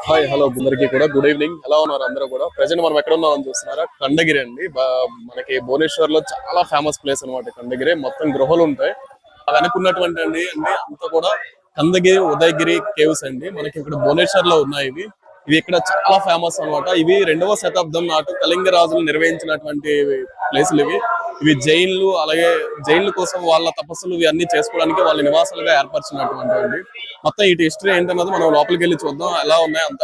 Hi hello అందరికి కూడా good evening. ఎలా ఉన్నారు అందరూ కూడా? ప్రజెంట్ మనం ఎక్కడ ఉన్నామని చూస్తున్నారా? ఖండగిరి అండి. మనకి భువనేశ్వర్ లో చాలా ఫేమస్ ప్లేస్ అనమాట ఖండగిరి. మొత్తం గృహలు ఉంటాయి. అది అనుకున్నటువంటి అండి అంతా కూడా ఖండగిరి ఉదయగిరి కేవ్స్ అండి. మనకి ఇక్కడ భువనేశ్వర్ లో ఉన్నాయి ఇవి. ఇవి ఇక్కడ చాలా ఫేమస్ అనమాట. ఇవి 2వ శతాబ్దం నాటు కళింగ రాజులు నిర్వహించినటువంటి ప్లేసులు ఇవి. ఇవి జైన్లు, అలాగే జైన్ల కోసం వాళ్ళ తపస్సులు ఇవన్నీ చేసుకోవడానికి వాళ్ళ నివాసాలుగా ఏర్పరిచినటువంటి మొత్తం ఇటు హిస్టరీ ఏంటన్నది మనం లోపలికి వెళ్ళి చూద్దాం ఎలా ఉన్నాయి అంత.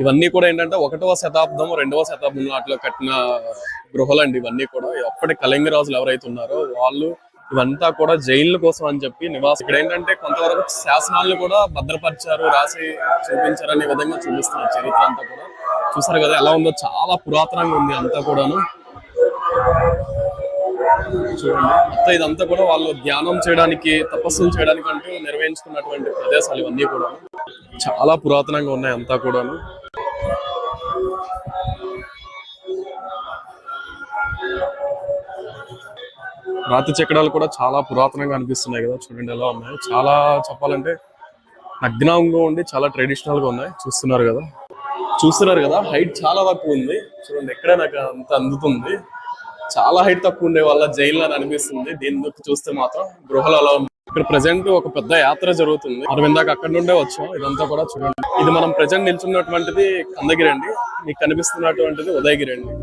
ఇవన్నీ కూడా ఏంటంటే 1వ శతాబ్దం 2వ శతాబ్దం నాటిలో కట్టిన గృహలండి. ఇవన్నీ కూడా అప్పటి కళింగ రాజులు ఎవరైతే ఉన్నారో వాళ్ళు ఇవంతా కూడా జైన్ల కోసం అని చెప్పి నివాసం. ఇక్కడ ఏంటంటే కొంతవరకు శాసనాలను కూడా భద్రపరిచారు, రాసి చూపించారు అనే విధంగా చూపిస్తున్నారు. చరిత్ర అంతా కూడా చూసారు కదా ఎలా ఉందో, చాలా పురాతనంగా ఉంది అంతా కూడాను. చూడండి మొత్తం ఇదంతా కూడా వాళ్ళు ధ్యానం చేయడానికి, తపస్సులు చేయడానికి అంటూ నిర్వహించుకున్నటువంటి ప్రదేశాలు ఇవన్నీ కూడా చాలా పురాతనంగా ఉన్నాయి అంతా కూడాను. రాతి చెక్కడాలు కూడా చాలా పురాతనంగా అనిపిస్తున్నాయి కదా, చూడండి ఎలా ఉన్నాయి. చాలా చెప్పాలంటే నగ్నంగా ఉండి చాలా ట్రెడిషనల్ గా ఉన్నాయి. చూస్తున్నారు కదా హైట్ చాలా తక్కువ ఉంది. చూడండి ఎక్కడే నాకు అంత అందుతుంది. చాలా హైట్ తక్కువ ఉండే వాళ్ళ జైలు అని అనిపిస్తుంది. దీని చూస్తే మాత్రం గృహలు అలా ఉంది. ఇక్కడ ప్రజెంట్ ఒక పెద్ద యాత్ర జరుగుతుంది. మనం ఇందాక అక్కడ నుండే వచ్చాం. ఇదంతా కూడా చూడండి. ఇది మనం ప్రజెంట్ నిల్చున్నటువంటిది ఖండగిరి అండి. మీకు కనిపిస్తున్నటువంటిది ఉదయగిరి అండి.